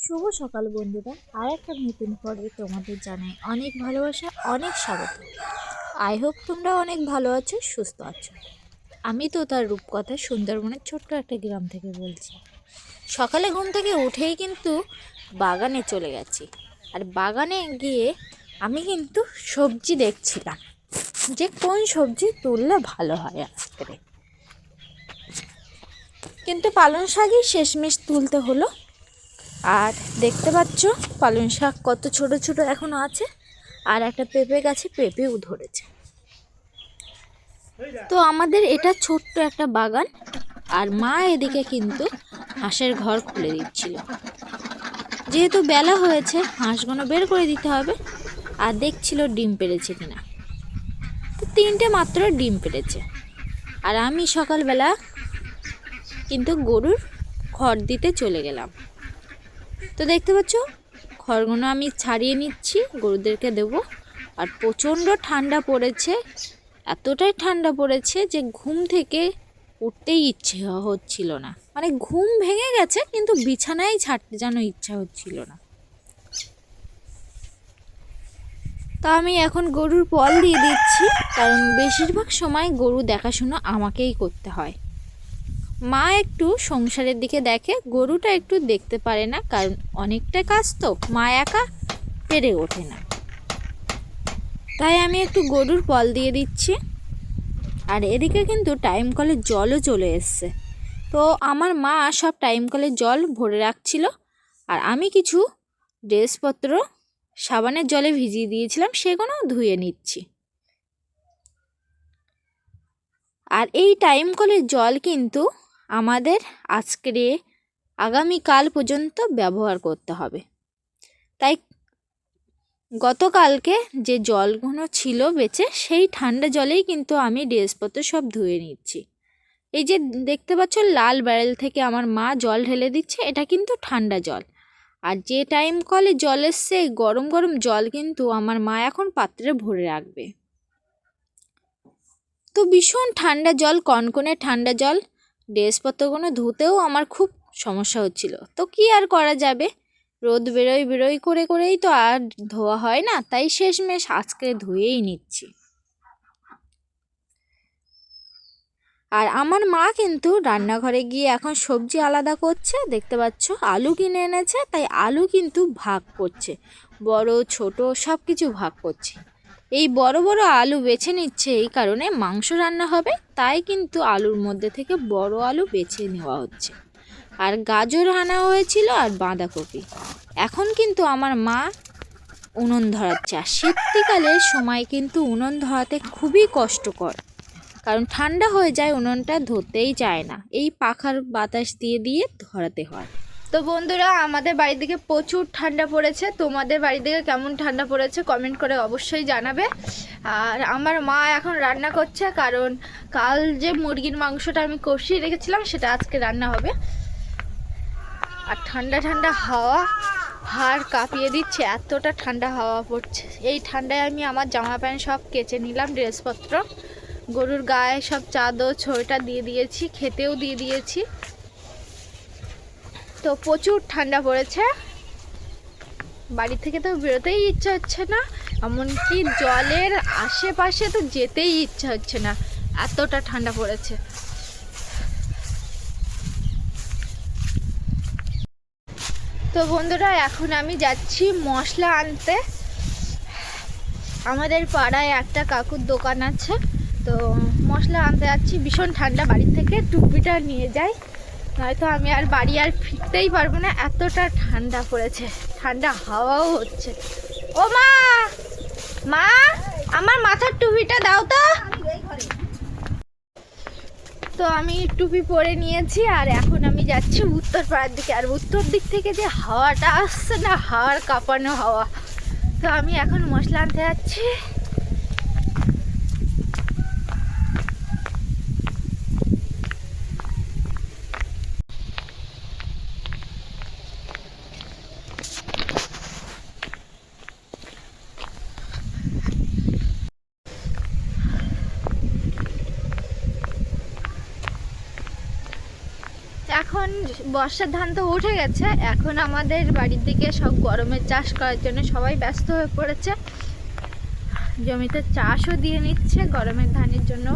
শুভ সকাল বন্ধুরা, আর একটা নতুন পর্বে তোমাদের জানাই অনেক ভালোবাসা, অনেক স্বাগত। আই হোপ তোমরা অনেক ভালো আছো, সুস্থ আছো। আমি তো তার রূপকথা সুন্দরবনের ছোট্ট একটা গ্রাম থেকে বলছি। সকালে ঘুম থেকে উঠেই কিন্তু বাগানে চলে গেছি। আর বাগানে গিয়ে আমি কিন্তু সবজি দেখছিলাম যে কোন সবজি তুললে ভালো হয় আজকে। কিন্তু পালং শাকই শেষমেশ তুলতে হলো। আর দেখতে পাচ্ছ পালং শাক কত ছোট ছোট এখনো আছে। আর একটা পেঁপে গাছে পেঁপেও ধরেছে। তো আমাদের এটা ছোট্ট একটা বাগান। আর মা এদিকে কিন্তু হাঁসের ঘর খুলে দিচ্ছিল, যেহেতু বেলা হয়েছে হাঁসগুলো বের করে দিতে হবে। আর দেখছিল ডিম পেড়েছে কিনা। তো 3টে মাত্র ডিম পেড়েছে। আর আমি সকালবেলা কিন্তু গরুর খড় দিতে চলে গেলাম। তো দেখতে পাচ্ছ খড়গুলো আমি ছাড়িয়ে নিচ্ছি, গরুদেরকে দেব। আর প্রচণ্ড ঠান্ডা পড়েছে, এতটাই ঠান্ডা পড়েছে যে ঘুম থেকে উঠতেই ইচ্ছে হচ্ছিল না। মানে ঘুম ভেঙে গেছে কিন্তু বিছানায় ছাড়তে যেন ইচ্ছা হচ্ছিল না। তা আমি এখন গরুর পল দিয়ে দিচ্ছি, কারণ বেশিরভাগ সময় গরু দেখাশোনা আমাকেই করতে হয়। মা একটু সংসারের দিকে দেখে, গরুটা একটু দেখতে পারে না, কারণ অনেকটা কাজ তো মা একা পেরে ওঠে না। তাই আমি একটু গরুর পল দিয়ে দিচ্ছি। আর এদিকে কিন্তু টাইম কলের জলও চলে এসছে। তো আমার মা সব টাইম কলের জল ভরে রাখছিল। আর আমি কিছু ড্রেসপত্র সাবানের জলে ভিজিয়ে দিয়েছিলাম, সেগুলো ধুয়ে নিচ্ছি। আর এই টাইম কলের জল কিন্তু আমাদের আজকের আগামীকাল পর্যন্ত ব্যবহার করতে হবে। তাই গতকালকে যে জলগুলো ছিল বেঁচে, সেই ঠান্ডা জলেই কিন্তু আমি ড্রেসপত্র সব ধুয়ে নিচ্ছি। এই যে দেখতে পাচ্ছ লাল ব্যারেল থেকে আমার মা জল ঢেলে দিচ্ছে, এটা কিন্তু ঠান্ডা জল। আর যে টাইম কলে জল এসছে গরম গরম জল কিন্তু আমার মা এখন পাত্রে ভরে রাখবে। তো ভীষণ ঠান্ডা জল, কনকনে ঠান্ডা জল। ড্রেসপত্রগুলো ধুতেও আমার খুব সমস্যা হচ্ছিল। তো কি আর করা যাবে, রোদ বেরোই করেই তো আর ধোয়া হয় না। তাই শেষমেশ আজকে ধুয়েই নিচ্ছি। আর আমার মা কিন্তু রান্নাঘরে গিয়ে এখন সবজি আলাদা করছে। দেখতে পাচ্ছ আলু কিনে এনেছে, তাই আলু কিন্তু ভাগ করছে, বড় ছোট সব কিছু ভাগ করছে। এই বড় বড় আলু বেছে নিচ্ছে এই কারণে মাংস রান্না হবে, তাই কিন্তু আলুর মধ্যে থেকে বড় আলু বেছে নেওয়া হচ্ছে। আর গাজর আনা হয়েছিল আর বাঁধাকপি। এখন কিন্তু আমার মা উনুন ধরাচ্ছে। আর শীতকালের সময় কিন্তু উনুন ধরাতে খুবই কষ্টকর, কারণ ঠান্ডা হয়ে যায়, উনুনটা ধরতেই চায় না। এই পাখার বাতাস দিয়ে দিয়ে ধরাতে হয়। তো বন্ধুরা, আমাদের বাড়ির দিকে প্রচুর ঠান্ডা পড়েছে। তোমাদের বাড়ির দিকে কেমন ঠান্ডা পড়েছে কমেন্ট করে অবশ্যই জানাবে। আর আমার মা এখন রান্না করছে, কারণ কাল যে মুরগির মাংসটা আমি কষিয়ে রেখেছিলাম সেটা আজকে রান্না হবে। আর ঠান্ডা ঠান্ডা হাওয়া হাড় কাঁপিয়ে দিচ্ছে, এতটা ঠান্ডা হাওয়া পড়ছে। এই ঠান্ডায় আমি আমার জামা প্যান্ট সব কেচে নিলাম, ড্রেসপত্র, গরুর গায়ে সব চাদর সোয়েটার দিয়ে দিয়েছি, খেতেও দিয়ে দিয়েছি। তো প্রচুর ঠান্ডা পড়েছে, বাড়ি থেকে তো বেরোতেই ইচ্ছা হচ্ছে না, এমনকি জলের আশেপাশে তো যেতেই ইচ্ছা হচ্ছে না, এতটা ঠান্ডা পড়েছে। তো বন্ধুরা, এখন আমি যাচ্ছি মশলা আনতে। আমাদের পাড়ায় একটা কাকুর দোকান আছে, তো মশলা আনতে যাচ্ছি। ভীষণ ঠান্ডা, বাড়ি থেকে টুপিটা নিয়ে যাই, নয়তো আমি আর বাড়ি আর ফিরতেই পারবো না, এতটা ঠান্ডা পড়েছে। ঠান্ডা হাওয়াও হচ্ছে। ও মা, মা আমার মাথার টুপিটা দাও তো। তো আমি টুপি পরে নিয়েছি, আর এখন আমি যাচ্ছি উত্তর পাড়ার দিকে। আর উত্তর দিক থেকে যে হাওয়াটা আসছে না, হাওয়ার কাঁপানো হাওয়া। তো আমি এখন মশলা আনতে যাচ্ছি। এখন এখন বর্ষার ধান তো উঠে গেছে, এখন আমাদের বাড়ির দিকে সব গরমের চাষ করার জন্য সবাই ব্যস্ত হয়ে পড়েছে। জমিতে চাষও দিয়ে নিচ্ছে গরমের ধানের জন্য।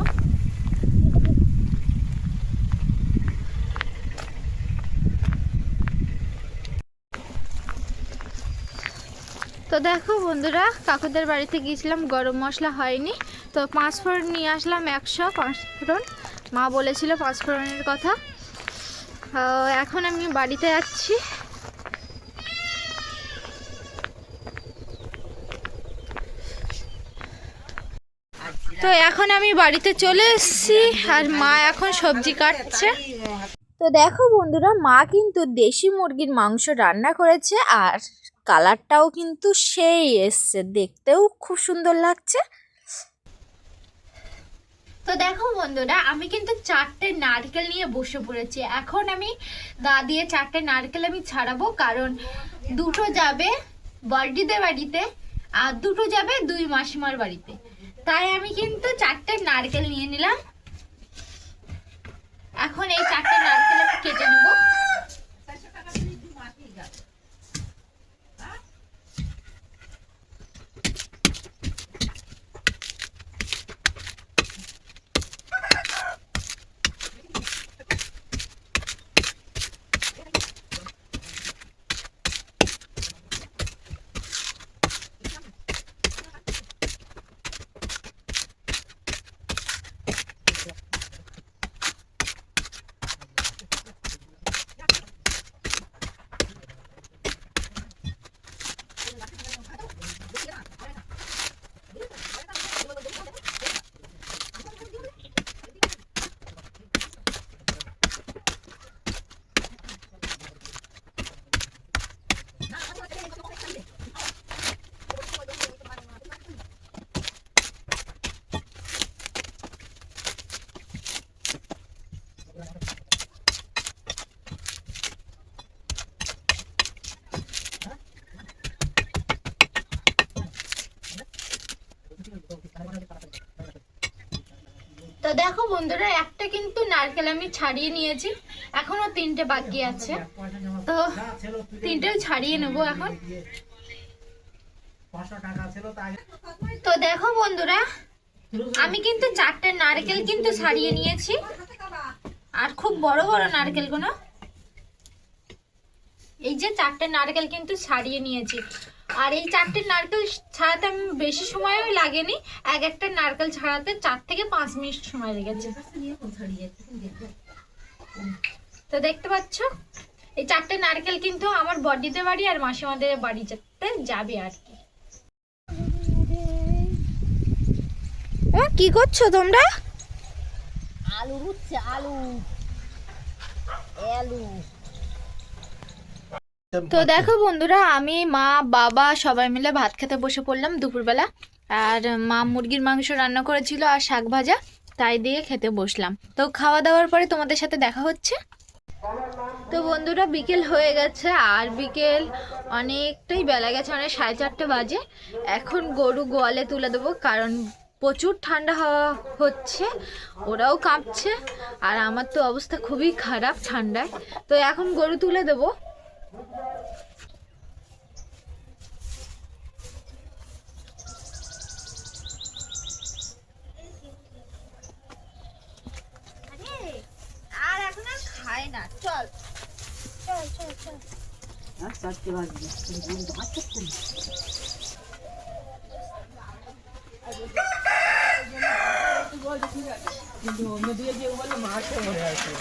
তো দেখো বন্ধুরা, কাকুদের বাড়িতে গিয়েছিলাম, গরম মশলা হয়নি, তো 5 ফোড়ন নিয়ে আসলাম, 105 ফোড়ন। মা বলেছিল 5 ফোড়নের কথা। এখন আমি বাড়িতে যাচ্ছি। তো এখন আমি বাড়িতে চলে এসেছি, আর মা এখন সবজি কাটছে। তো দেখো বন্ধুরা, মা কিন্তু দেশি মুরগির মাংস রান্না করেছে, আর কালারটাও কিন্তু সেই এসছে, দেখতেও খুব সুন্দর লাগছে। তো দেখো বন্ধুরা, আমি কিন্তু 4টে নারকেল নিয়ে বসে পড়েছি। এখন আমি দা দিয়ে 4টে নারকেল আমি ছাড়াবো, কারণ 2টো যাবে বর্দিদের বাড়িতে আর 2টো যাবে 2 মাসিমার বাড়িতে। তাই আমি কিন্তু 4টে নারকেল নিয়ে নিলাম। এখন এই 4টে নারকেল আমি কেটে নেব। তো দেখো বন্ধুরা, একটা কিন্তু নারকেল আমি ছাড়িয়ে নিয়েছি, এখনো 3টে বাকি আছে। তো 3টেও ছাড়িয়ে নেব এখন। তো দেখো বন্ধুরা, আমি কিন্তু 4টে নারকেল কিন্তু ছাড়িয়ে নিয়েছি, আর খুব বড় বড় নারকেলগুলো। এই যে 4টে নারকেল কিন্তু ছাড়িয়ে নিয়েছি, আর এই 4টে নারকেল ছাড়াতে আমি বেশি সময়ও লাগেনি। একটা নারকেল ছাড়াতে 4 থেকে 5 মিনিট সময় লেগেছে। তো দেখতে পাচ্ছ, এই 4টে নারকেল কিন্তু আমার বর্দিদের বাড়ি আর মাসিমাদের বাড়ি যেতে যাবে আর কি। কি করছো তোমরা? আলু হচ্ছে, আলু আলু। তো দেখো বন্ধুরা, আমি মা বাবা সবাই মিলে ভাত খেতে বসে পড়লাম দুপুরবেলা। আর মা মুরগির মাংস রান্না করেছিল আর শাক ভাজা, তাই দিয়ে খেতে বসলাম। তো খাওয়া দাওয়ার পরে তোমাদের সাথে দেখা হচ্ছে। তো বন্ধুরা, বিকেল হয়ে গেছে, আর বিকেল অনেকটাই বেলা গেছে, অনেক 4:30 বাজে। এখন গরু গোয়ালে তুলে দেবো, কারণ প্রচুর ঠান্ডা হাওয়া হচ্ছে, ওরাও কাঁপছে, আর আমার তো অবস্থা খুবই খারাপ ঠান্ডায়। তো এখন গরু তুলে দেবো। আর এখন আর খায় না, চল চল চল চল। কিন্তু অন্য দিকে গিয়ে বলে মাছ মরে আছে।